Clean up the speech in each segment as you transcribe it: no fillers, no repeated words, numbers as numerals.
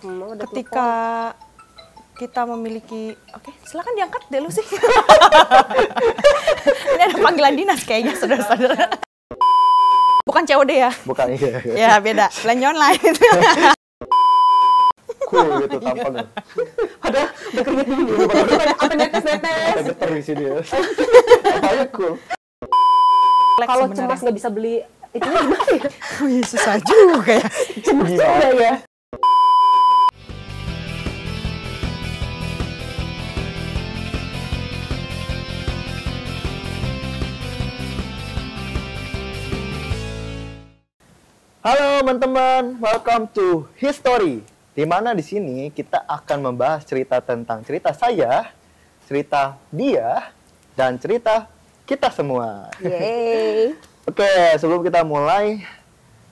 Ada ketika kita memiliki, oke, silakan diangkat deh lu sih. Ini ada panggilan dinas kayaknya, saudara-saudara. Bukan COD ya? Bukan, iya. Ya, beda. Belanja online. Cool gitu tampangnya. Ada keringet dulu. Apa netes-netes? Ada getar di sini ya. Apanya cool. Kalau cemas nggak bisa beli, itu gimana ya? Oh iya, susah juga ya. Cemas juga ya. Halo teman-teman, welcome to History. Di mana di sini kita akan membahas cerita tentang cerita saya, cerita dia, dan cerita kita semua. Yeay. Oke, sebelum kita mulai,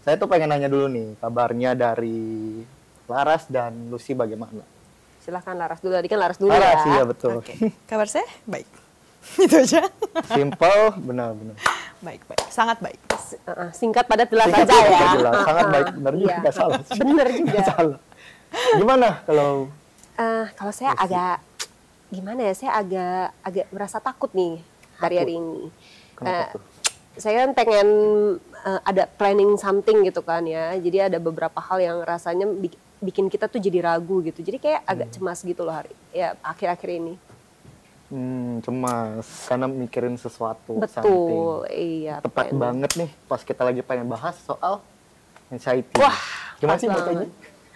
saya tuh pengen nanya dulu nih, kabarnya dari Laras dan Lucy bagaimana? Silahkan Laras dulu, tadi kan Laras dulu Laras, ya. iya betul. Oke, kabar saya baik. Itu aja. Simple, benar-benar. Baik. Sangat baik. Singkat padat jelas Singkat, saja ya. padat, jelas. Sangat baik, benar juga, Iya. nggak salah. Bener juga. Nggak salah. Gimana kalau Kalau saya agak gimana ya? Saya agak merasa takut nih hari ini. Kenapa tuh? Saya kan pengen ada planning something gitu kan ya. Jadi ada beberapa hal yang rasanya bikin kita tuh jadi ragu gitu. Jadi kayak agak cemas gitu loh akhir-akhir ini. Cemas karena mikirin sesuatu. Betul, something. iya. Tepat planning. banget nih pas kita lagi pengen bahas soal anxiety. Wah, gimana pas sih banget. bacanya?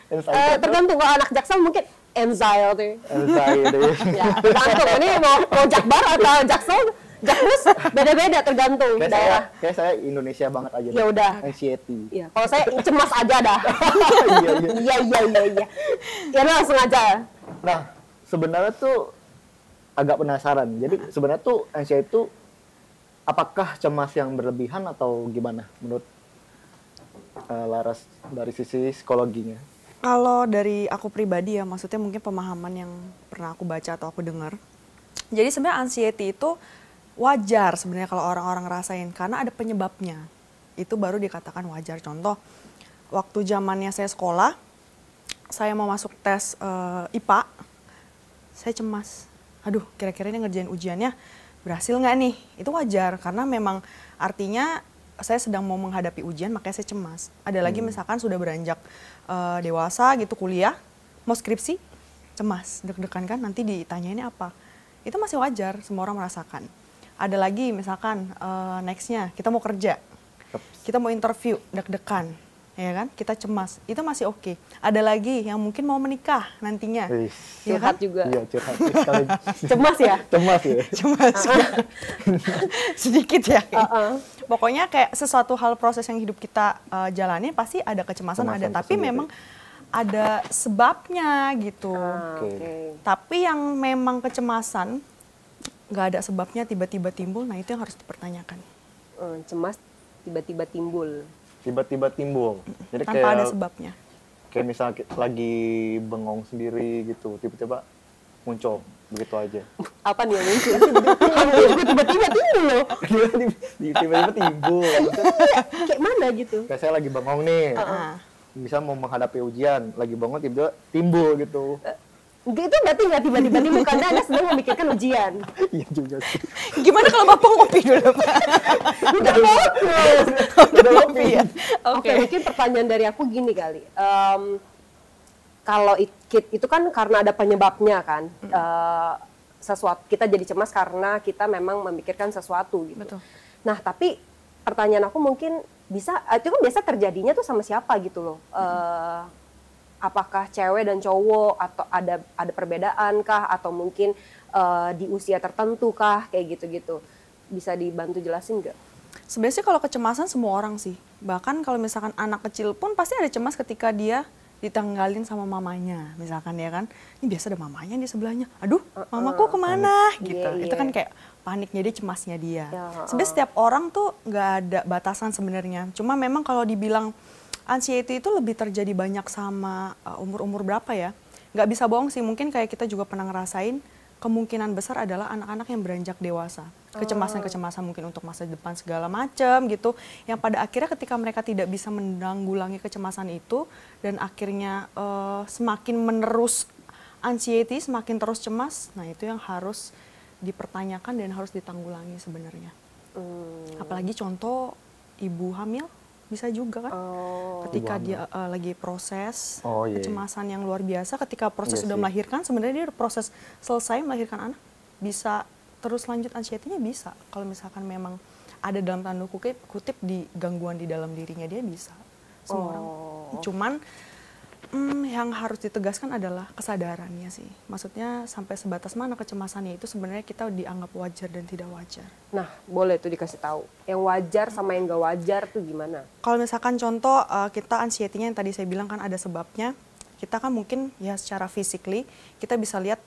Anxiety. Tergantung kalau anak jaksel mungkin anxiety. Anxiety. Ya, tergantung. Ini mau jakbar atau jaksel, jakbus beda-beda tergantung daerah. Kayak saya Indonesia banget aja. Ya udah. Anxiety. Iya, kalau saya cemas aja dah. Iya. Iya. Ya langsung aja. Nah, sebenarnya tuh agak penasaran. Jadi sebenarnya tuh anxiety itu apakah cemas yang berlebihan atau gimana menurut Laras dari sisi psikologinya? Kalau dari aku pribadi ya, maksudnya mungkin pemahaman yang pernah aku baca atau aku dengar. Jadi sebenarnya anxiety itu wajar sebenarnya kalau orang-orang ngerasain karena ada penyebabnya. Itu baru dikatakan wajar. Contoh, waktu zamannya saya sekolah, saya mau masuk tes IPA, saya cemas. Aduh, kira-kira ini ngerjain ujiannya berhasil nggak nih? Itu wajar karena memang artinya saya sedang mau menghadapi ujian, makanya saya cemas. Ada lagi misalkan sudah beranjak dewasa gitu, kuliah, mau skripsi, cemas, deg-degan kan, nanti ditanyainnya apa. Itu masih wajar, semua orang merasakan. Ada lagi misalkan nextnya, kita mau kerja, kita mau interview, deg-degan, ya kan, kita cemas, itu masih oke. Ada lagi yang mungkin mau menikah nantinya, ya kan? Curhat juga. Iya, curhat sekali. Cemas ya? Cemas ya. Cemas, sedikit ya. Pokoknya kayak sesuatu hal proses yang hidup kita jalani pasti ada kecemasan, ada. Tapi tersendiri. memang ada sebabnya gitu. Oke. Tapi yang memang kecemasan nggak ada sebabnya tiba-tiba timbul, nah itu yang harus dipertanyakan. Cemas tiba-tiba timbul. Tiba-tiba timbul. Jadi Tanpa ada sebabnya. Kayak misalnya lagi bengong sendiri gitu, tiba-tiba muncul begitu aja. Apa nih yang muncul? Aku juga tiba-tiba timbul loh. Tiba-tiba timbul. Kayak mana gitu? Kayak saya lagi bengong nih, bisa mau menghadapi ujian, lagi bengong tiba-tiba timbul gitu. Itu berarti nggak tiba-tiba timbul karena Anda sedang memikirkan ujian. Iya juga sih. Gimana kalau Bapak ngopi dulu, Pak? Udah fokus. Udah ngopi ya? Oke, mungkin pertanyaan dari aku gini kali. Kalau itu kan karena ada penyebabnya kan. Sesuatu kita jadi cemas karena kita memang memikirkan sesuatu gitu. Betul. Nah, tapi pertanyaan aku mungkin itu kan biasa terjadinya tuh sama siapa gitu loh. Apakah cewek dan cowok atau ada perbedaan kah atau mungkin di usia tertentu kah kayak gitu-gitu. Bisa dibantu jelasin nggak? Sebenarnya sih kalau kecemasan semua orang sih. Bahkan kalau misalkan anak kecil pun pasti ada cemas ketika dia ditanggalin sama mamanya, misalkan ya kan. Ini biasa ada mamanya di sebelahnya. Aduh, mamaku kemana? Gitu. Iya. Itu kan kayak paniknya dia, cemasnya dia. Ya, Sebenarnya setiap orang tuh nggak ada batasan sebenarnya. Cuma memang kalau dibilang anxiety itu lebih terjadi banyak sama umur-umur berapa ya. Nggak bisa bohong sih, mungkin kayak kita juga pernah ngerasain kemungkinan besar adalah anak-anak yang beranjak dewasa. Kecemasan-kecemasan mungkin untuk masa depan segala macam gitu. Yang pada akhirnya ketika mereka tidak bisa menanggulangi kecemasan itu dan akhirnya semakin menerus anxiety, semakin terus cemas, nah itu yang harus dipertanyakan dan harus ditanggulangi sebenarnya. Apalagi contoh ibu hamil bisa juga kan, ketika dia lagi proses kecemasan yang luar biasa, ketika proses sudah melahirkan, sebenarnya dia udah proses selesai melahirkan anak, bisa terus lanjut anxiety-nya bisa. Kalau misalkan memang ada dalam tanda kutip di gangguan di dalam dirinya dia bisa. Semua orang. Cuman yang harus ditegaskan adalah kesadarannya sih. Maksudnya sampai sebatas mana kecemasannya itu sebenarnya kita dianggap wajar dan tidak wajar. Nah, boleh tuh dikasih tahu. Yang wajar sama yang gak wajar tuh gimana? Kalau misalkan contoh kita anxiety-nya yang tadi saya bilang kan ada sebabnya. Kita kan mungkin ya secara physically kita bisa lihat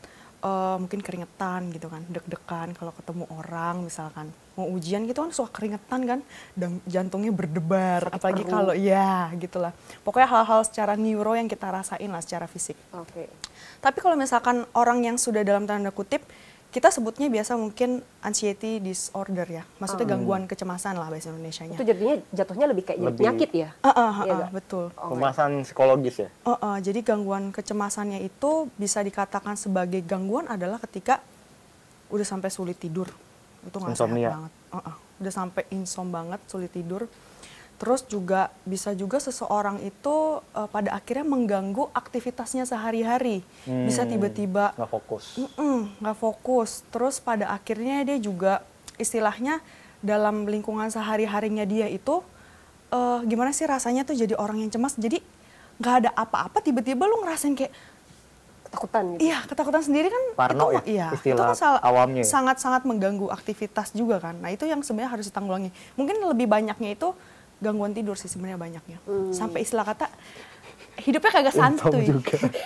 mungkin keringetan gitu kan, deg-degan kalau ketemu orang misalkan. Mau ujian gitu kan suka keringetan kan, dan jantungnya berdebar, apalagi kalau ya gitulah. Pokoknya hal-hal secara neuro yang kita rasain lah secara fisik. Oke. Tapi kalau misalkan orang yang sudah dalam tanda kutip, kita sebutnya biasa mungkin anxiety disorder ya, maksudnya gangguan kecemasan lah bahasa Indonesianya. Itu jatuhnya lebih kayak penyakit ya? Iya, betul. Pembahasan psikologis ya? Jadi gangguan kecemasannya itu bisa dikatakan sebagai gangguan adalah ketika udah sampai sulit tidur. Itu nggak sehat banget. Udah sampai insom banget, sulit tidur. Terus juga bisa juga seseorang itu pada akhirnya mengganggu aktivitasnya sehari-hari. Bisa tiba-tiba nggak fokus. Nggak fokus. Terus pada akhirnya dia juga istilahnya dalam lingkungan sehari-harinya dia itu gimana sih rasanya tuh jadi orang yang cemas. Jadi nggak ada apa-apa tiba-tiba lu ngerasain kayak Ketakutan gitu. iya, ketakutan sendiri kan. Parno itu, ya, itu istilah kan awamnya ya? sangat-sangat mengganggu aktivitas juga kan. Nah itu yang sebenarnya harus ditanggulangi. Mungkin lebih banyaknya itu gangguan tidur sih sebenarnya banyaknya. Sampai istilah kata hidupnya kagak santuy,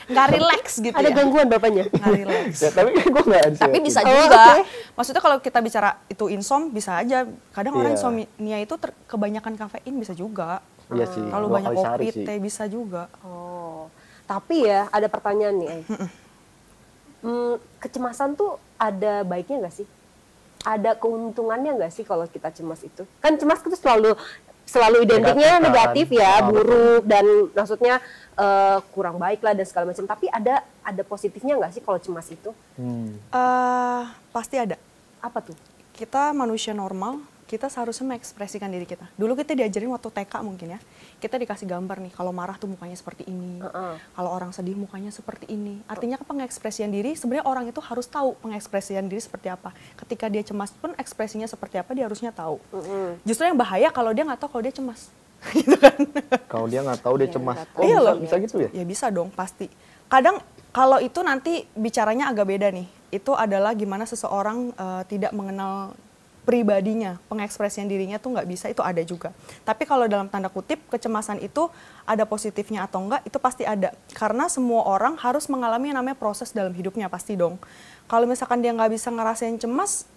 nggak relax gitu. Ada ya. gangguan bapaknya? Nggak relax. Ya, tapi gue nggak anxiety. Tapi bisa Oh, juga. okay. Maksudnya kalau kita bicara itu insom bisa aja. Kadang orang insomnia itu kebanyakan kafein bisa juga. Iya sih. Terlalu 2 banyak kali sehari kopi, sih. teh bisa juga. Oh, tapi ya ada pertanyaan nih. Kecemasan tuh ada baiknya nggak sih? Ada keuntungannya nggak sih kalau kita cemas itu? Kan cemas itu selalu identiknya negatif ya, buruk dan maksudnya kurang baik lah dan segala macam. Tapi ada positifnya nggak sih kalau cemas itu? Pasti ada. Apa tuh? Kita manusia normal, kita seharusnya mengekspresikan diri kita. Dulu kita diajarin waktu TK mungkin ya, kita dikasih gambar nih, kalau marah tuh mukanya seperti ini, kalau orang sedih mukanya seperti ini. Artinya pengekspresian diri, sebenarnya orang itu harus tahu pengekspresian diri seperti apa. Ketika dia cemas pun ekspresinya seperti apa dia harusnya tahu. Justru yang bahaya kalau dia nggak tahu kalau dia cemas. Gitu kan. Kalau dia nggak tahu dia cemas. Oh, Iya loh. bisa gitu ya? Ya bisa dong, pasti. Kadang kalau itu nanti bicaranya agak beda nih. Itu adalah gimana seseorang tidak mengenal pribadinya, pengekspresian dirinya tuh nggak bisa, itu ada juga. Tapi kalau dalam tanda kutip kecemasan itu ada positifnya atau enggak, itu pasti ada. Karena semua orang harus mengalami yang namanya proses dalam hidupnya, pasti dong. Kalau misalkan dia nggak bisa ngerasain cemas,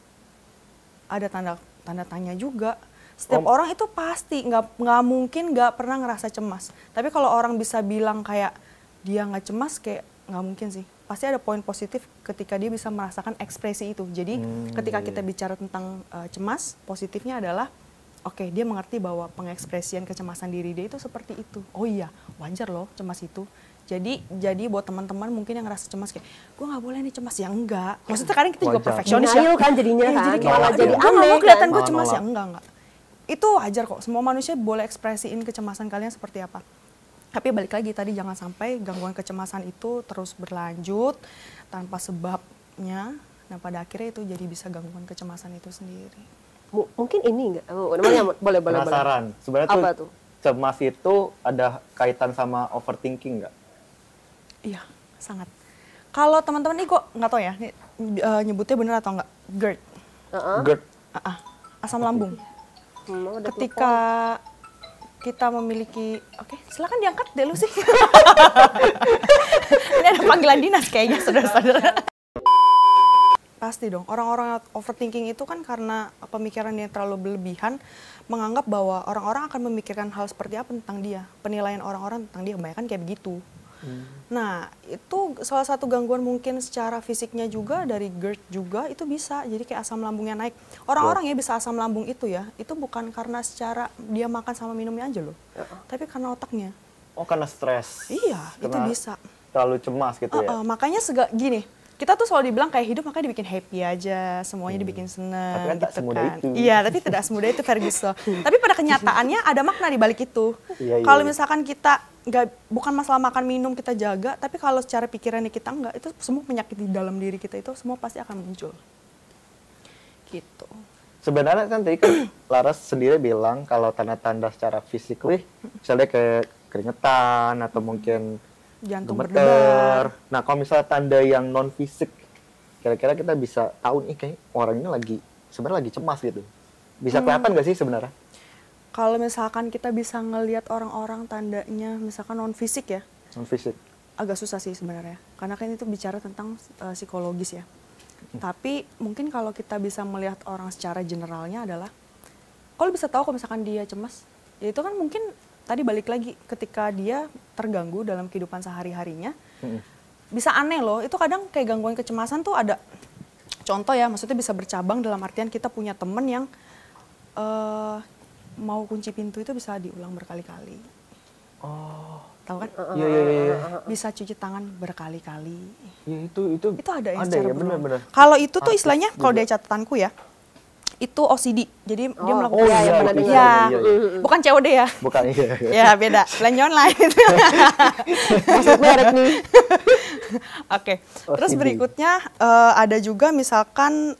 ada tanda tanya juga. Setiap orang itu pasti nggak mungkin nggak pernah ngerasa cemas. Tapi kalau orang bisa bilang kayak dia nggak cemas, kayak nggak mungkin sih. Pasti ada poin positif ketika dia bisa merasakan ekspresi itu. Jadi ketika kita bicara tentang cemas, positifnya adalah oke, dia mengerti bahwa pengekspresian kecemasan diri dia itu seperti itu. Oh iya, wajar loh cemas itu. Jadi buat teman-teman mungkin yang ngerasa cemas kayak, gue nggak boleh nih cemas, ya enggak. Maksudnya kadang kita juga perfeksionis ya. Denial kan jadinya kan, Jadi malah jadi gue nggak aneh mau kelihatan kan. gue cemas, ya enggak. Itu wajar kok, semua manusia boleh ekspresiin kecemasan kalian seperti apa. Tapi balik lagi tadi, jangan sampai gangguan kecemasan itu terus berlanjut tanpa sebabnya. Nah pada akhirnya itu jadi bisa gangguan kecemasan itu sendiri. Mungkin ini enggak? Namanya boleh. Penasaran. Sebenarnya Apa tuh tuh? cemas itu ada kaitan sama overthinking nggak? Iya, sangat. Kalau teman-teman ini kok nggak tahu ya, ini, nyebutnya bener atau nggak? GERD. GERD. Asam lambung. Ketika kita memiliki, oke, silakan diangkat deh lu sih. Ini ada panggilan dinas kayaknya, saudara-saudara. Pasti dong, orang-orang overthinking itu kan karena pemikiran yang terlalu berlebihan, menganggap bahwa orang-orang akan memikirkan hal seperti apa tentang dia. Penilaian orang-orang tentang dia, kebanyakan kayak begitu. Nah, itu salah satu gangguan mungkin secara fisiknya juga, dari GERD juga itu bisa. Jadi kayak asam lambungnya naik. Orang-orang ya bisa asam lambung itu ya, itu bukan karena secara dia makan sama minumnya aja loh. Tapi karena otaknya. Oh, karena stres. Iya, itu Karena bisa. terlalu cemas gitu ya. Makanya gini, kita tuh selalu dibilang kayak hidup makanya dibikin happy aja, semuanya dibikin seneng Tapi kan tak gitu semudah kan. itu. Iya, tapi tidak semudah itu Ferguson. Tapi pada kenyataannya ada makna di balik itu. Iya, iya, Kalau iya. misalkan kita bukan masalah makan minum kita jaga, tapi kalau secara pikirannya kita enggak, itu semua penyakit di dalam diri kita itu semua pasti akan muncul. Gitu. Sebenarnya kan tadi kan Laras sendiri bilang kalau tanda-tanda secara fisik, misalnya kayak keringetan atau mungkin Jantung gemeter. berdebar. Nah, kalau misalnya tanda yang non fisik, kira-kira kita bisa tahu nih kayak orang ini sebenarnya lagi cemas gitu. Bisa kelihatan nggak sih sebenarnya? Kalau misalkan kita bisa ngelihat orang-orang tandanya misalkan non fisik ya, Non fisik. agak susah sih sebenarnya. Karena kan itu bicara tentang psikologis ya. Tapi mungkin kalau kita bisa melihat orang secara generalnya adalah, kalau bisa tahu kalau misalkan dia cemas, ya itu kan mungkin tadi balik lagi ketika dia terganggu dalam kehidupan sehari-harinya, bisa aneh loh. Itu kadang kayak gangguan kecemasan tuh ada contoh ya, maksudnya bisa bercabang dalam artian kita punya temen yang mau kunci pintu itu bisa diulang berkali-kali. Oh, Tahu kan? iya iya iya. Bisa cuci tangan berkali-kali. Ya, itu Itu ada yang ada secara ya, berulang. benar-benar. Kalau itu tuh Artis istilahnya kalau juga. dari catatanku ya, itu OCD. Jadi dia melakukan oh iya, pernah dengar. ya, iya, iya. bukan COD ya. Bukan iya. Ya beda, belanja online. Masuk merek nih. Oke, terus OCD. berikutnya ada juga misalkan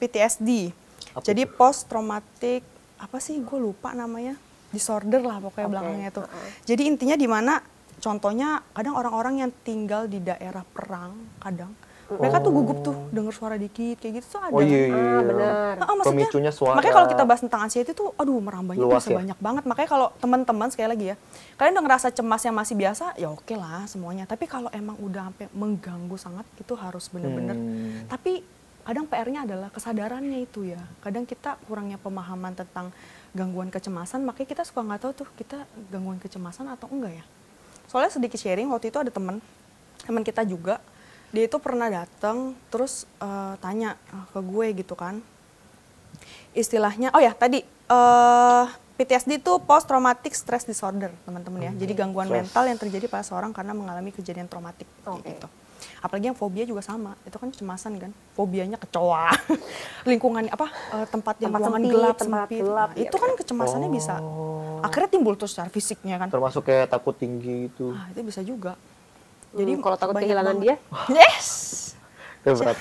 PTSD. Apa Jadi itu? post traumatic apa sih, gue lupa namanya, disorder lah pokoknya belakangnya tuh. Jadi intinya di mana, contohnya kadang orang-orang yang tinggal di daerah perang, kadang mereka tuh gugup tuh denger suara dikit kayak gitu tuh ada. Oh iya iya. Benar. Maksudnya, Pemicunya suara. makanya kalau kita bahas tentang anxiety tuh, aduh merambahnya Luas bisa ya? banyak banget. Makanya kalau teman-teman sekali lagi ya, kalian udah ngerasa cemas yang masih biasa, ya oke lah semuanya. Tapi kalau emang udah sampai mengganggu sangat, itu harus bener-bener. Tapi kadang PR-nya adalah kesadarannya itu ya. Kadang kita kurangnya pemahaman tentang gangguan kecemasan, makanya kita suka nggak tahu tuh kita gangguan kecemasan atau enggak ya. Soalnya sedikit sharing, waktu itu ada teman kita juga, dia itu pernah datang terus tanya ke gue gitu kan, istilahnya, oh ya tadi PTSD itu post traumatic stress disorder teman-teman ya. Jadi gangguan mental yang terjadi pada seorang karena mengalami kejadian traumatik gitu. Apalagi yang fobia juga sama, itu kan kecemasan kan, fobianya kecoa, lingkungan tempat yang Tempat ruangan sempit, gelap, tempat sempit. gelap, Nah, iya, itu kan kecemasannya bisa akhirnya timbul tuh secara fisiknya kan. Termasuk kayak takut tinggi itu. Ah, itu bisa juga. Jadi kalau takut banyak kehilangan banget. dia, Yes. Itu berat.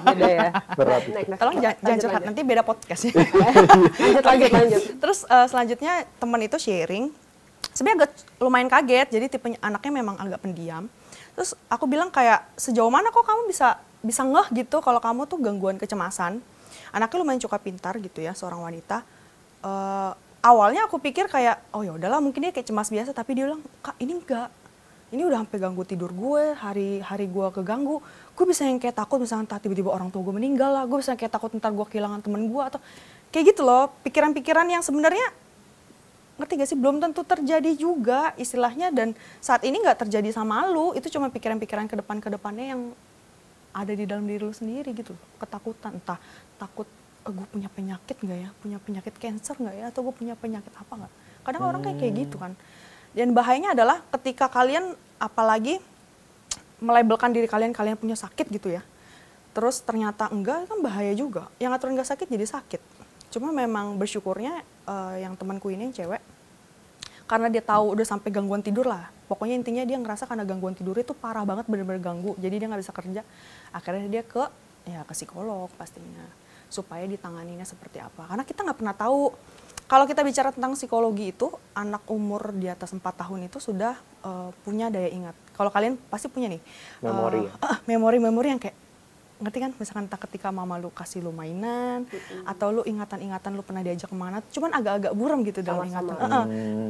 beda ya. Berat. Next. Tolong jangan Lanjut, curhat, lanjut. nanti beda podcast ya. lanjut. Terus selanjutnya teman itu sharing, sebenarnya agak lumayan kaget, jadi tipe anaknya memang agak pendiam. Terus aku bilang kayak, sejauh mana kok kamu bisa ngeh gitu kalau kamu tuh gangguan kecemasan. Anaknya lumayan cukup pintar gitu ya, seorang wanita. Awalnya aku pikir kayak, oh ya udahlah mungkin dia kayak cemas biasa, tapi dia bilang, Kak ini enggak. Ini udah sampai ganggu tidur gue, hari gue keganggu. Gue bisa yang kayak takut misalnya tiba-tiba orang tua gue meninggal lah. Gue bisa yang kayak takut ntar gue kehilangan temen gue atau kayak gitu loh. Pikiran-pikiran yang sebenarnya, ngerti gak sih, belum tentu terjadi juga istilahnya. Dan saat ini gak terjadi sama lu, itu cuma pikiran-pikiran ke depannya yang ada di dalam diri lu sendiri gitu. Ketakutan, entah takut gue punya penyakit gak ya, punya penyakit cancer gak ya, atau gue punya penyakit apa gak. Kadang orang kayak gitu kan. Dan bahayanya adalah ketika kalian apalagi melabelkan diri kalian punya sakit gitu ya. Terus ternyata enggak, kan bahaya juga. Yang aturan enggak sakit jadi sakit. Cuma memang bersyukurnya yang temanku ini yang cewek, karena dia tahu udah sampai gangguan tidur lah. Pokoknya intinya dia ngerasa karena gangguan tidur itu parah banget, bener-bener ganggu. Jadi dia nggak bisa kerja. Akhirnya dia ke psikolog pastinya, supaya ditanganinya seperti apa. Karena kita nggak pernah tahu. Kalau kita bicara tentang psikologi itu, anak umur di atas 4 tahun itu sudah punya daya ingat. Kalau kalian pasti punya nih. Memori ya? Memori-memori yang kayak, ngerti kan? Misalkan ketika mama lu kasih lu mainan, atau lu ingatan-ingatan lu pernah diajak kemana, cuman agak-agak buram gitu dalam ingatan.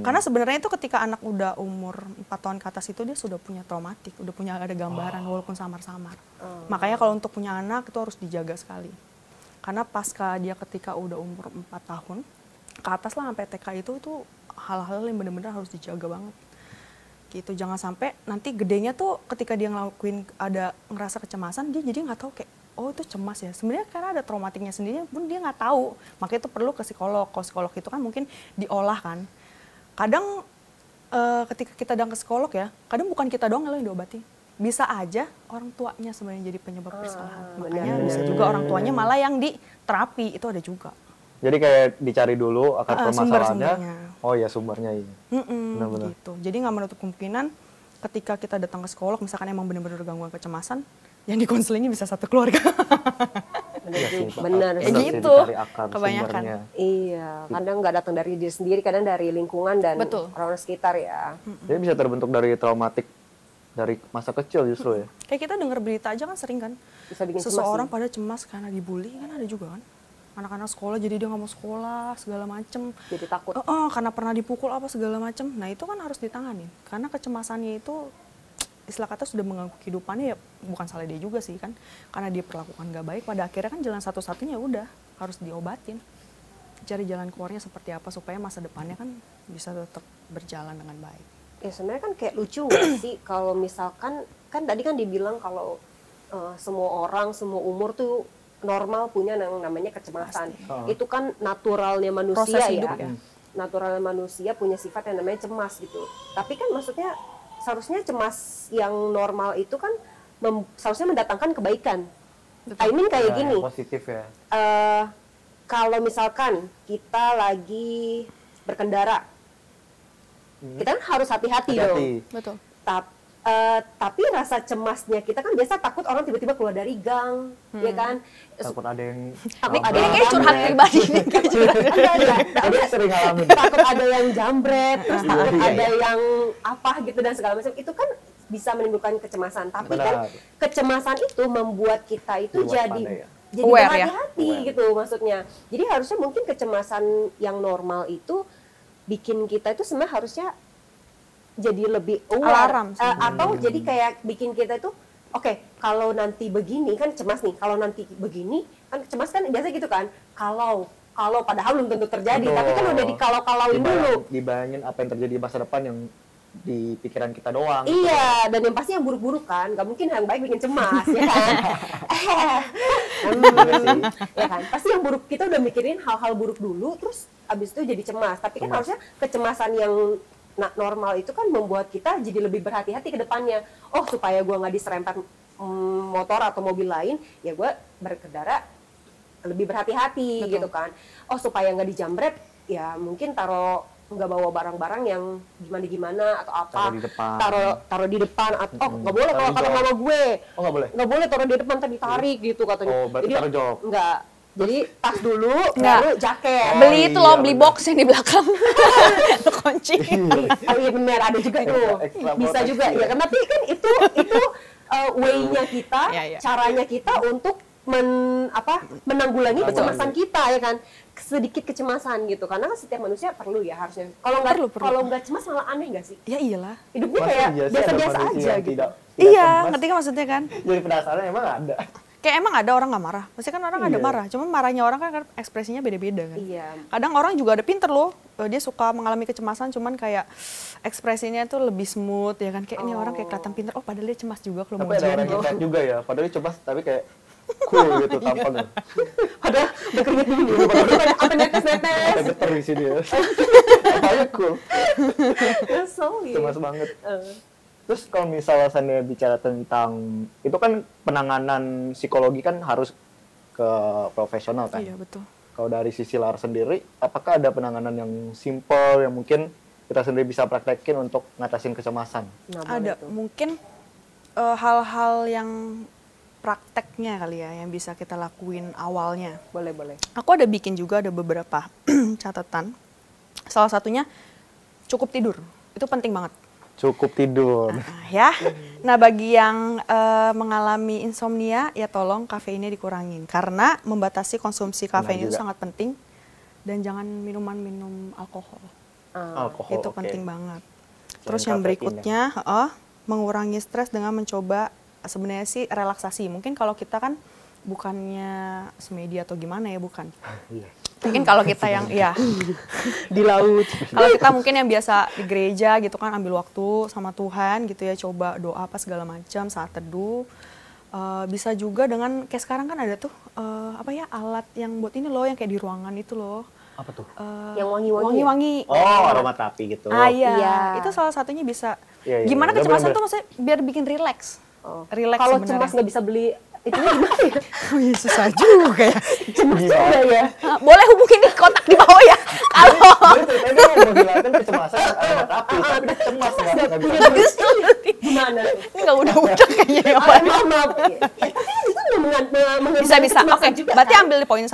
Karena sebenarnya itu ketika anak udah umur 4 tahun ke atas itu, dia sudah punya traumatik, udah punya ada gambaran walaupun samar-samar. Makanya kalau untuk punya anak itu harus dijaga sekali. Karena pasca dia ketika udah umur 4 tahun, ke atas lah sampai TK itu hal-hal yang benar-benar harus dijaga banget gitu. Jangan sampai nanti gedenya tuh ketika dia ngelakuin ada ngerasa kecemasan, dia jadi nggak tahu kayak oh itu cemas ya. Sebenarnya karena ada traumatiknya sendiri pun dia nggak tahu. Makanya itu perlu ke psikolog. Kalau psikolog itu kan mungkin diolah kan. Kadang ketika kita datang ke psikolog ya, kadang bukan kita doang yang diobati. Bisa aja orang tuanya sebenarnya jadi penyebab persalahan. Makanya bisa juga orang tuanya malah yang di terapi, itu ada juga. Jadi kayak dicari dulu akar permasalahannya. Sumbernya. Oh ya sumbernya iya. Benar-benar. Gitu. Jadi nggak menutup kemungkinan ketika kita datang ke psikolog, misalkan emang benar-benar gangguan kecemasan, yang dikonselingnya bisa satu keluarga. Iya sih, Benar Kayak sih, gitu, dicari akar kebanyakan. sumbernya. Iya, kadang nggak datang dari diri sendiri, kadang dari lingkungan dan Betul. orang sekitar ya. Jadi bisa terbentuk dari traumatik dari masa kecil justru ya. Kayak kita dengar berita aja kan sering kan, Bisa bikin cemas seseorang sih. pada cemas karena dibully, kan ada juga kan. Anak-anak sekolah jadi dia nggak mau sekolah segala macem. Jadi takut. Karena pernah dipukul apa segala macem. Nah itu kan harus ditanganin. Karena kecemasannya itu istilah kata sudah mengganggu kehidupannya, ya bukan salah dia juga sih kan. Karena dia perlakukan nggak baik, pada akhirnya kan jalan satu-satunya udah harus diobatin. Cari jalan keluarnya seperti apa supaya masa depannya kan bisa tetap berjalan dengan baik. Ya sebenarnya kan kayak lucu nggak sih kalau misalkan kan tadi kan dibilang kalau semua orang semua umur tuh normal punya yang namanya kecemasan. Itu kan naturalnya manusia Proses hidup ya. ya. Naturalnya manusia punya sifat yang namanya cemas gitu. Tapi kan maksudnya seharusnya cemas yang normal itu kan seharusnya mendatangkan kebaikan. I mean kayak Ya, gini. yang positif ya. Kalau misalkan kita lagi berkendara, kita kan harus hati-hati dong. Hati-hati. Betul. Tapi rasa cemasnya kita kan biasa takut orang tiba-tiba keluar dari gang, ya kan? Takut ada yang Takut ada Ini yang kayak curhat jambret. pribadi nih. Enggak. Tapi sering ngalamin. Takut ada yang jambret, terus takut Iya, ada yang apa gitu dan segala macam. Itu kan bisa menimbulkan kecemasan. Tapi kan Benar. kecemasan itu membuat kita itu Waspada jadi ya. jadi Aware ya. berhati-hati gitu maksudnya. Jadi harusnya mungkin kecemasan yang normal itu bikin kita itu sebenarnya harusnya jadi lebih aware. Alarm sih. Atau jadi kayak bikin kita itu oke, kalau nanti begini kan cemas nih, kalau nanti begini kan cemas kan biasa gitu kan, kalau padahal belum tentu terjadi, Betul. tapi kan udah dikalau-kalauin dulu. Dibayangin apa yang terjadi di masa depan yang di pikiran kita doang. Iya, dan yang pasti yang buruk-buruk kan, nggak mungkin yang baik bikin cemas, ya kan? Ya kan, pasti yang buruk kita udah mikirin hal-hal buruk dulu, terus abis itu jadi cemas. Tapi kan harusnya kecemasan yang normal itu kan membuat kita jadi lebih berhati-hati ke depannya. Oh, supaya gue nggak diserempet motor atau mobil lain, ya gue berkendara lebih berhati-hati gitu kan. Oh, supaya nggak dijambret, ya mungkin nggak bawa barang-barang yang gimana atau apa, Taruh di depan. taruh di depan atau nggak boleh Taruh kalau di kata jok. mama gue Oh, nggak boleh. taruh di depan tapi ditarik gitu katanya. Oh, berarti taruh jok. Nggak, jadi tas dulu Nggak. baru jaket. Beli itu loh, iya, beli bener. box yang di belakang. Kunci. Oh iya benar, ada juga itu. Ekstra Bisa proteksi juga ya. ya kan, tapi kan itu way-nya kita, Iya, iya. caranya kita untuk menanggulangi kecemasan kita ya kan, sedikit kecemasan gitu, karena kan setiap manusia perlu ya harusnya. Kalau Perlu. kalau nggak cemas malah aneh nggak sih? Ya iyalah. Hidupnya Masa kayak iya sih ada biasa-biasa manusia aja yang gitu. tidak Iya, cemas? ngerti kan maksudnya kan? Jadi penasaran emang ada. Kayak emang ada orang nggak marah. Pasti kan orang ada Iya. marah. Cuma marahnya orang kan ekspresinya beda-beda kan. Iya. Kadang orang juga ada pinter loh. Dia suka mengalami kecemasan, cuman kayak ekspresinya tuh lebih smooth ya kan. Kayak ini orang kayak kelihatan pinter. Oh padahal dia cemas juga kalau Tapi mau ada orang ujian. yang kayak juga ya, padahal dia cemas tapi kayak cool gitu tampangnya. Padahal berkeringat dulu, apa netes-netes. Ada getar di sini ya. Apanya cool, Sorry. cemas banget. Terus kalau misalnya saya bicara tentang itu kan penanganan psikologi kan harus ke profesional kan. Iya betul. Kalau dari sisi Lara sendiri, apakah ada penanganan yang simple yang mungkin kita sendiri bisa praktekin untuk ngatasin kecemasan? Nah, Ada boleh tuh. mungkin hal-hal yang prakteknya kali ya yang bisa kita lakuin awalnya. Boleh. Aku ada bikin juga ada beberapa catatan. Salah satunya cukup tidur. Itu penting banget. Cukup tidur. Ya. Nah, bagi yang mengalami insomnia ya tolong kafeinnya dikurangin karena membatasi konsumsi kafein itu juga. sangat penting dan jangan minum alkohol. Alkohol. Itu oke. penting banget. Selain Terus yang kafein berikutnya, mengurangi stres dengan mencoba sebenarnya sih relaksasi. Mungkin kalau kita kan bukannya semedi atau gimana ya, bukan. Iya. Mungkin kalau kita yang di laut. kalau kita mungkin yang biasa di gereja gitu kan, ambil waktu sama Tuhan gitu ya, coba doa apa segala macam saat teduh. Bisa juga dengan kayak sekarang kan ada tuh apa ya, alat yang buat ini loh, yang kayak di ruangan itu loh. Apa tuh? Yang wangi-wangi. Wangi-wangi. Oh, aromaterapi gitu. Iya. Iya. Itu salah satunya bisa. Iya, iya, Gimana iya, kecemasan bener-bener. tuh maksudnya biar bikin relax. Relax Kalau sebenarnya. cemas nggak bisa beli itu gimana ya? Oh iya, susah juga ya. Cemas juga ya. Boleh hubungin di kotak di bawah ya. Kalau Gue ceritanya mau menghilangkan kecemasan aromaterapi, tapi dia cemas nggak bisa. Gimana? ini nggak udah kayaknya ya Pak. Maaf. Tapi itu nggak Bisa. Oke, berarti ambil di poin 1.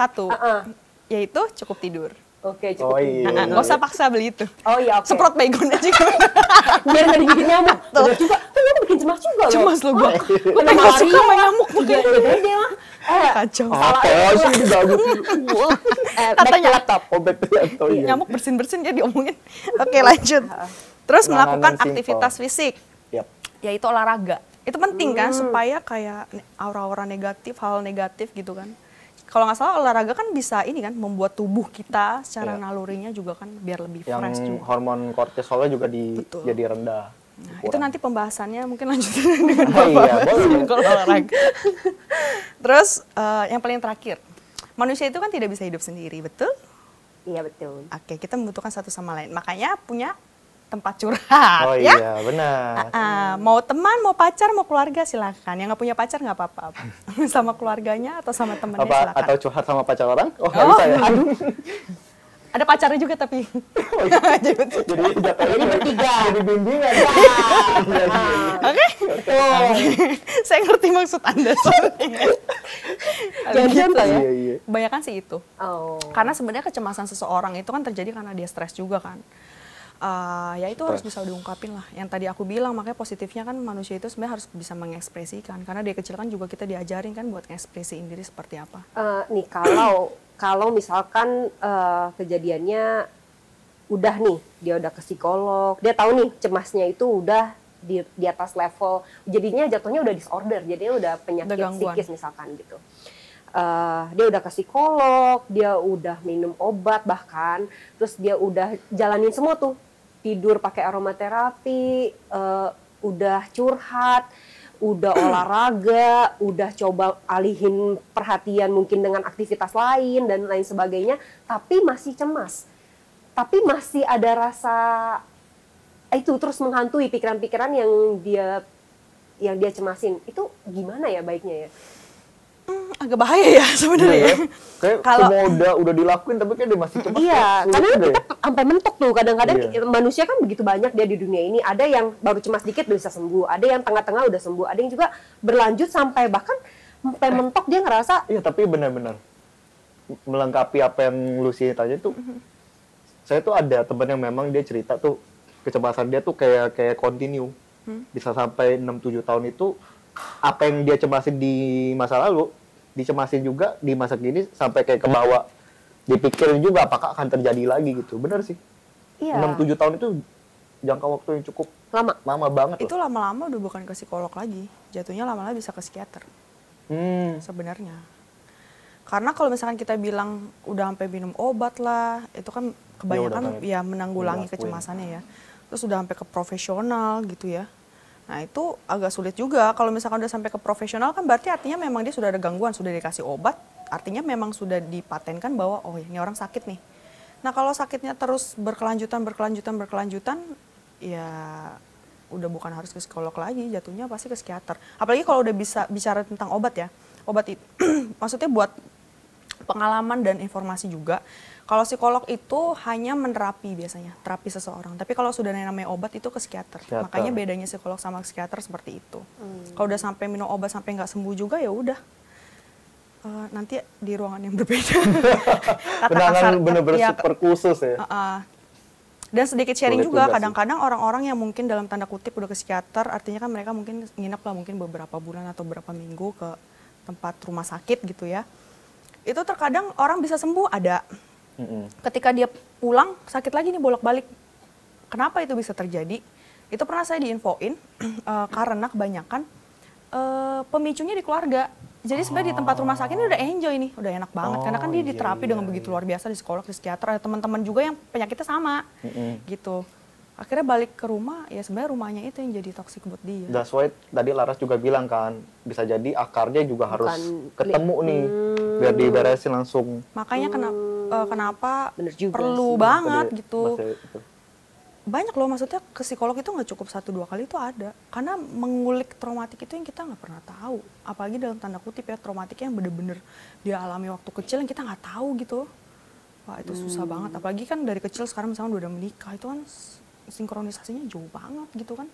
Yaitu cukup tidur. Oke, Oh cukup. iya. Nggak usah paksa beli itu. Oh iya, oke. Semprot baygon aja. Biar nggak digigit nyamuk. Bener juga. Kan kamu bikin cemas juga loh. Cemas lo gue. Gue Kena nggak suka malaria. main nyamuk. Iya, dia mah. Kacau. Apa sih ini bagus? Back to laptop. Oh, back to laptop, iya. Nyamuk bersin-bersin dia diomongin. Oke, lanjut. Terus Penanganan melakukan simpel. aktivitas fisik, Yap. yaitu olahraga. Itu penting kan supaya kayak aura-aura negatif, hal negatif gitu kan. Kalau nggak salah olahraga kan bisa ini kan membuat tubuh kita secara Iya. nalurinya juga kan biar lebih Yang fresh juga. hormon kortisolnya juga Betul. jadi rendah. Nah, itu nanti pembahasannya mungkin lanjut Oh dengan iya, boleh. kalau olahraga. Terus yang paling terakhir, manusia itu kan tidak bisa hidup sendiri, betul? Iya, betul. Oke, kita membutuhkan satu sama lain. Makanya punya tempat curhat, Oh ya. iya, benar. Mau teman, mau pacar, mau keluarga silakan. Yang nggak punya pacar nggak apa-apa. Sama keluarganya atau sama temannya Apa silakan. atau curhat sama pacar orang? Oh, nggak Oh. bisa ya. Ada pacarnya juga tapi. Jadi jatuhnya bertiga. Jadi bimbingan. Oke. Saya ngerti maksud Anda soalnya. Jangan contoh ya. Iya, iya. Kebanyakan sih itu. Oh. Karena sebenarnya kecemasan seseorang itu kan terjadi karena dia stres juga kan. Ya itu harus bisa diungkapin lah. Yang tadi aku bilang, makanya positifnya kan manusia itu sebenarnya harus bisa mengekspresikan. Karena dari kecil kan juga kita diajarin kan buat ngekspresiin diri seperti apa. Nih kalau misalkan kejadiannya udah nih, dia udah ke psikolog, dia tahu nih cemasnya itu udah di atas level, jadinya jatuhnya udah disorder, jadinya udah penyakit Udah gangguan. psikis misalkan gitu. Dia udah ke psikolog, dia udah minum obat bahkan, terus dia udah jalanin semua tuh, tidur pakai aromaterapi, udah curhat, udah olahraga, udah coba alihin perhatian mungkin dengan aktivitas lain dan lain sebagainya, tapi masih cemas. Tapi masih ada rasa itu terus menghantui pikiran-pikiran yang dia cemasin. Itu gimana ya baiknya ya? Agak bahaya ya sebenarnya. Iya, kayak Kalau- semua udah dilakuin tapi kayak dia masih cemas. Iya, Sulit karena juga kita ya. sampai mentok tuh. Kadang-kadang Iya. manusia kan begitu banyak dia di dunia ini. Ada yang baru cemas dikit bisa sembuh, ada yang tengah-tengah udah sembuh, ada yang juga berlanjut sampai bahkan sampai mentok dia ngerasa Iya, tapi benar-benar melengkapi apa yang Lucy tanya tuh. Saya tuh ada temen yang memang dia cerita tuh kecemasan dia tuh kayak continue. Bisa sampai 6-7 tahun itu apa yang dia cemasin di masa lalu dicemasin juga di masa kini sampai kayak ke bawah. Dipikirin juga apakah akan terjadi lagi gitu. Benar sih. iya 6-7 tahun itu jangka waktu yang cukup lama banget Itu loh. lama-lama udah bukan ke psikolog lagi. Jatuhnya lama-lama bisa ke psikiater sebenarnya. Karena kalau misalkan kita bilang udah sampai minum obat lah, itu kan kebanyakan udah, ya menanggulangi udah akuin. kecemasannya ya. Terus udah sampai ke profesional gitu ya. Nah itu agak sulit juga. Kalau misalkan udah sampai ke profesional kan berarti artinya memang dia sudah ada gangguan, sudah dikasih obat. Artinya memang sudah dipatenkan bahwa oh ini orang sakit nih. Nah kalau sakitnya terus berkelanjutan, ya udah bukan harus ke psikolog lagi, jatuhnya pasti ke psikiater. Apalagi kalau udah bisa bicara tentang obat ya. Obat itu maksudnya buat pengalaman dan informasi juga. Kalau psikolog itu hanya menerapi biasanya, terapi seseorang. Tapi kalau sudah namanya obat itu ke psikiater. Psikiater. Makanya bedanya psikolog sama psikiater seperti itu. Kalau udah sampai minum obat sampai nggak sembuh juga ya udah. Nanti di ruangan yang berbeda. Penanganan bener-bener ya, super khusus ya. dan sedikit sharing Sulit juga, juga sih. kadang-kadang orang-orang yang mungkin dalam tanda kutip udah ke psikiater, artinya kan mereka mungkin nginep lah mungkin beberapa bulan atau beberapa minggu ke tempat rumah sakit gitu ya. Itu terkadang orang bisa sembuh ada. Ketika dia pulang sakit lagi nih bolak-balik. Kenapa itu bisa terjadi? Itu pernah saya diinfoin karena kebanyakan pemicunya di keluarga. Jadi sebenarnya di tempat rumah sakit ini udah enjoy nih, udah enak banget. Karena kan dia Iya, diterapi dengan begitu luar biasa di psikolog, di psikiater, ada teman-teman juga yang penyakitnya sama, gitu. Akhirnya balik ke rumah, ya sebenarnya rumahnya itu yang jadi toksik buat dia. That's why tadi Laras juga bilang kan, bisa jadi akarnya juga harus ketemu nih, biar diberesin langsung. Makanya kenapa Bener juga perlu sih. banget Tadi gitu. bahasa itu. Banyak loh, maksudnya ke psikolog itu nggak cukup 1-2 kali itu ada. Karena mengulik traumatik itu yang kita nggak pernah tahu. Apalagi dalam tanda kutip ya, traumatik yang bener-bener dia alami waktu kecil yang kita nggak tahu gitu. Wah itu susah banget. Apalagi kan dari kecil sekarang misalnya udah menikah, itu kan sinkronisasinya jauh banget gitu kan.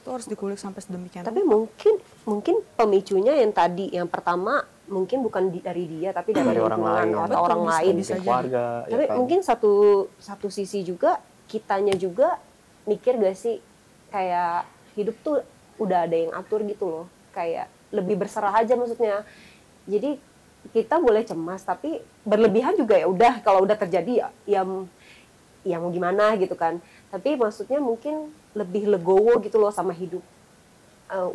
Itu harus dikulik sampai sedemikian. Tapi mungkin pemicunya yang tadi, yang pertama mungkin bukan dari dia, tapi dari orang lingkungan lain. atau Betul, orang lain. bisa Mungkin keluarga. Tapi ya kan? mungkin satu sisi juga, kitanya juga mikir gak sih, kayak hidup tuh udah ada yang atur gitu loh. Kayak lebih berserah aja maksudnya. Jadi kita boleh cemas, tapi berlebihan juga ya udah, kalau udah terjadi ya mau gimana gitu kan. Tapi maksudnya mungkin lebih legowo gitu loh sama hidup.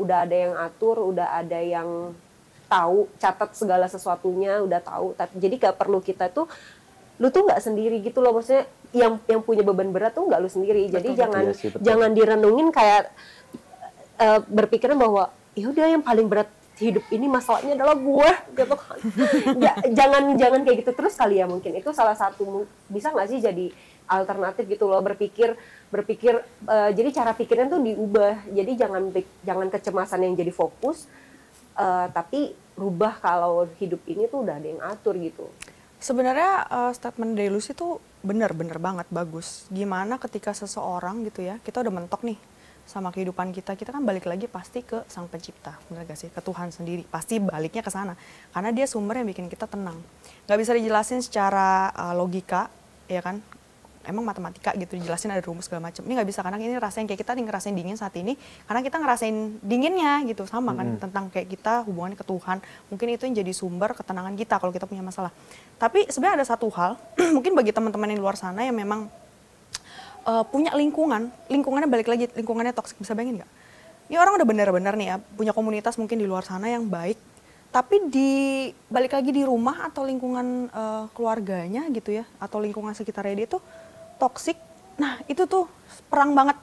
Udah ada yang atur, udah ada yang tahu, catat segala sesuatunya, udah tahu. Jadi gak perlu kita tuh, lu tuh nggak sendiri gitu loh, maksudnya yang punya beban berat tuh nggak lu sendiri. Jadi Iya sih, betul. jangan direnungin kayak berpikiran bahwa ya udah yang paling berat hidup ini masalahnya adalah gue gitu kan. jangan kayak gitu terus kali ya. Mungkin itu salah satu, bisa nggak sih jadi alternatif gitu loh, berpikir jadi cara pikirnya tuh diubah. Jadi jangan kecemasan yang jadi fokus, tapi rubah kalau hidup ini tuh udah ada yang atur gitu. Sebenarnya statement Deleuze itu benar-benar banget bagus. Gimana ketika seseorang gitu ya, kita udah mentok nih sama kehidupan kita kan balik lagi pasti ke Sang Pencipta, benar gak sih? Ke Tuhan sendiri, pasti baliknya ke sana. Karena dia sumber yang bikin kita tenang. Gak bisa dijelasin secara logika, ya kan? Emang matematika gitu, dijelasin ada rumus segala macam. Ini nggak bisa, karena ini rasain kayak kita nih ngerasain dingin saat ini, karena kita ngerasain dinginnya gitu, sama kan, tentang kayak kita hubungannya ke Tuhan. Mungkin itu yang jadi sumber ketenangan kita kalau kita punya masalah. Tapi sebenarnya ada satu hal, mungkin bagi teman-teman yang luar sana yang memang punya lingkungannya balik lagi, lingkungannya toksik, bisa bayangin nggak? Ini orang udah benar-benar nih ya, punya komunitas mungkin di luar sana yang baik, tapi balik lagi di rumah atau lingkungan keluarganya gitu ya, atau lingkungan sekitarnya dia tuh toksik. Nah itu tuh perang banget.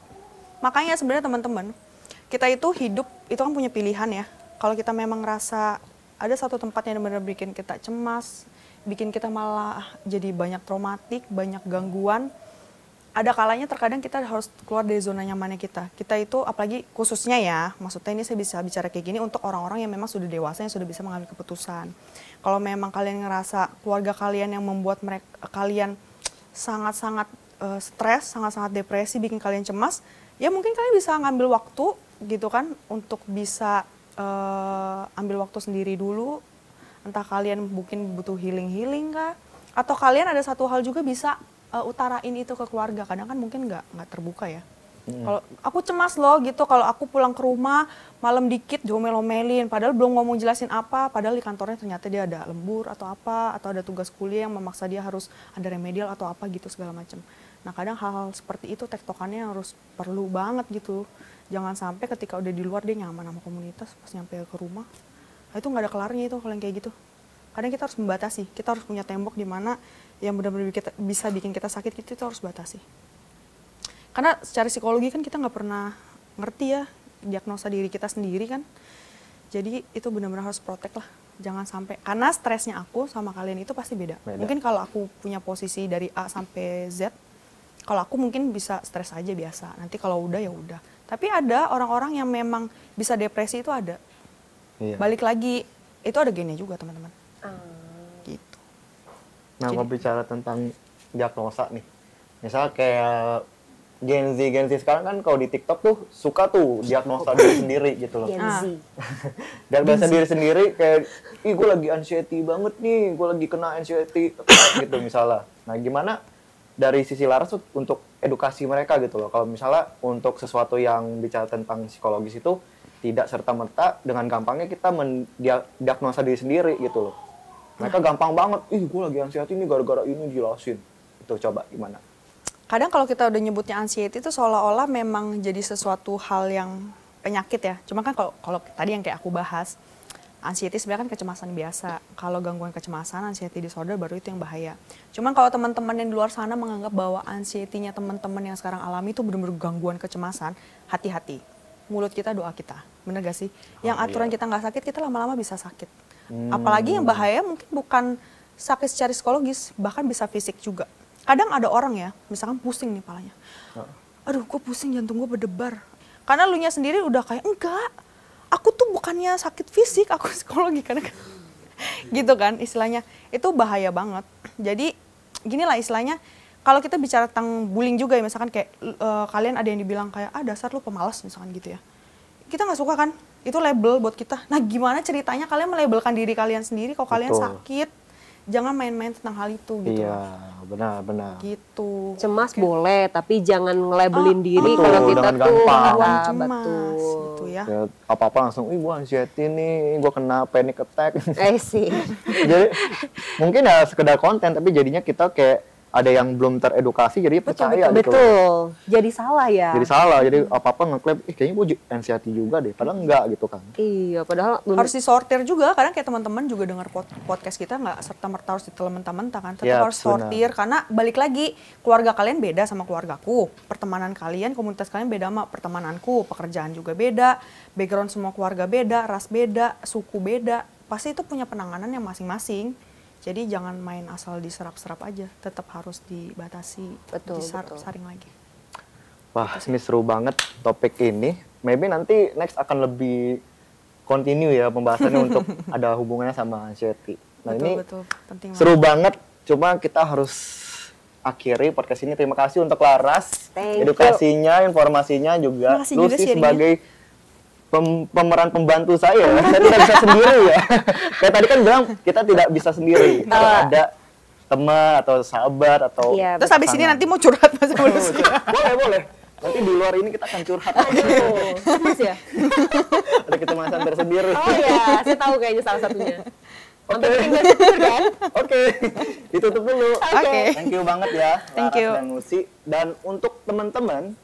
Makanya sebenarnya teman-teman, kita itu hidup itu kan punya pilihan ya. Kalau kita memang ngerasa ada satu tempat yang benar-benar bikin kita cemas, bikin kita malah jadi banyak traumatik, banyak gangguan, ada kalanya terkadang kita harus keluar dari zona nyamannya kita. Kita itu apalagi khususnya ya, maksudnya ini saya bisa bicara kayak gini untuk orang-orang yang memang sudah dewasa, yang sudah bisa mengambil keputusan. Kalau memang kalian ngerasa keluarga kalian yang membuat kalian sangat-sangat stres, sangat-sangat depresi, bikin kalian cemas, ya mungkin kalian bisa ngambil waktu gitu kan untuk bisa ambil waktu sendiri dulu. Entah kalian mungkin butuh healing kah, atau kalian ada satu hal juga bisa utarain itu ke keluarga. Kadang kan mungkin nggak terbuka ya. Kalau aku cemas loh gitu, kalau aku pulang ke rumah malam dikit diomel-omelin, padahal belum ngomong jelasin apa, padahal di kantornya ternyata dia ada lembur atau apa, atau ada tugas kuliah yang memaksa dia harus ada remedial atau apa gitu segala macam. Nah kadang hal-hal seperti itu tektokannya harus perlu banget gitu. Jangan sampai ketika udah di luar dia nyaman sama komunitas, pas nyampe ke rumah, nah itu nggak ada kelarnya itu kalau yang kayak gitu. Kadang kita harus membatasi, kita harus punya tembok di mana yang benar-benar bisa bikin kita sakit gitu, itu harus batasi. Karena secara psikologi kan kita nggak pernah ngerti ya diagnosa diri kita sendiri kan. Jadi itu benar-benar harus protect lah. Jangan sampai, karena stresnya aku sama kalian itu pasti beda. Mungkin kalau aku punya posisi dari A sampai Z, kalau aku mungkin bisa stres aja biasa. Nanti kalau udah ya udah. Tapi ada orang-orang yang memang bisa depresi itu ada. Iya. Balik lagi, itu ada gennya juga teman-teman. Gitu. Nah, kalau bicara tentang diagnosa nih, misal kayak Gen Z sekarang kan kalau di TikTok tuh suka tuh diagnosa diri sendiri gitu loh. Gen Z. Diagnosa diri sendiri kayak, ih gue lagi anxiety banget nih, gue lagi kena anxiety gitu misalnya. Nah gimana dari sisi Laras untuk edukasi mereka gitu loh, kalau misalnya untuk sesuatu yang bicara tentang psikologis itu tidak serta-merta dengan gampangnya kita mendiagnosa diri sendiri gitu loh. Mereka gampang banget, ih gue lagi anxiety nih gara-gara ini, jelasin. Itu coba gimana? Kadang kalau kita udah nyebutnya anxiety itu seolah-olah memang jadi sesuatu hal yang penyakit ya. Cuma kan kalau tadi yang kayak aku bahas, Anxiety sebenarnya kan kecemasan biasa. Kalau gangguan kecemasan, anxiety disorder baru itu yang bahaya. Cuman kalau teman-teman yang di luar sana menganggap bahwa anxiety-nya teman-teman yang sekarang alami itu benar-benar gangguan kecemasan, hati-hati. Mulut kita, doa kita. Bener gak sih? Yang aturan kita nggak sakit, kita lama-lama bisa sakit. Apalagi yang bahaya mungkin bukan sakit secara psikologis, bahkan bisa fisik juga. Kadang ada orang ya, misalkan pusing nih palanya. Aduh, gue pusing, jantung gue berdebar. Karena lu nya sendiri udah kayak, enggak, aku tuh bukannya sakit fisik, aku psikologi. Karena gitu kan istilahnya. Itu bahaya banget. Jadi gini lah istilahnya, kalau kita bicara tentang bullying juga ya, misalkan kayak kalian ada yang dibilang kayak, dasar lu pemalas misalkan gitu ya. Kita nggak suka kan, itu label buat kita. Nah gimana ceritanya kalian melabelkan diri kalian sendiri kalau kalian sakit? Jangan main-main tentang hal itu gitu. Iya, benar-benar. Gitu. Cemas boleh, tapi jangan nge-labelin diri kalau kita dengan tuh gampang. Cemas betul. gitu ya. Ya, apa-apa langsung, gue anxiety nih, gue kena panic attack. Sih. Jadi mungkin ya sekedar konten, tapi jadinya kita kayak ada yang belum teredukasi, jadi percaya gitu. Betul. Jadi salah ya. Jadi salah, jadi apa-apa ngeklaim, kayaknya gue anxiety juga deh, padahal enggak gitu kan. Iya, padahal Harus disortir juga, kadang kayak teman-teman juga dengar podcast kita nggak serta-merta harus ditelan mentah-mentah kan. Tetap harus sortir, karena balik lagi, keluarga kalian beda sama keluargaku. Pertemanan kalian, komunitas kalian beda sama pertemananku. Pekerjaan juga beda, background semua keluarga beda, ras beda, suku beda. Pasti itu punya penanganan yang masing-masing. Jadi jangan main asal diserap-serap aja, tetap harus dibatasi, disaring lagi. Wah, ini seru banget topik ini. Maybe nanti next akan lebih continue ya pembahasannya untuk ada hubungannya sama anxiety. Nah ini penting seru banget, cuma kita harus akhiri podcast ini. Terima kasih untuk Laras, edukasinya, informasinya juga. Lucy sebagai pemeran pembantu saya tidak bisa sendiri ya. Kayak tadi kan bilang kita tidak bisa sendiri. Kalau ada teman atau sahabat atau terus habis ini nanti mau curhat Mas Lucy. Boleh. Nanti di luar ini kita akan curhat. Mas ya? Ada kecemasan tersendiri. Oh iya, saya tahu kayaknya salah satunya. Oke. Ditutup dulu. Oke. Thank you banget ya, Thank you. dan Lucy. Dan untuk teman-teman,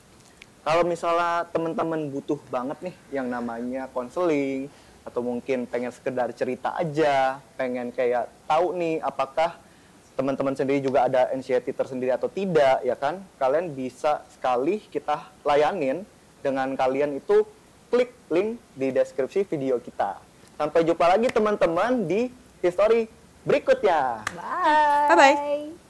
kalau misalnya teman-teman butuh banget nih yang namanya konseling, atau mungkin pengen sekedar cerita aja, pengen kayak tahu nih apakah teman-teman sendiri juga ada anxiety tersendiri atau tidak, ya kan? Kalian bisa sekali kita layanin dengan kalian itu klik link di deskripsi video kita. Sampai jumpa lagi teman-teman di history berikutnya. Bye. Bye-bye.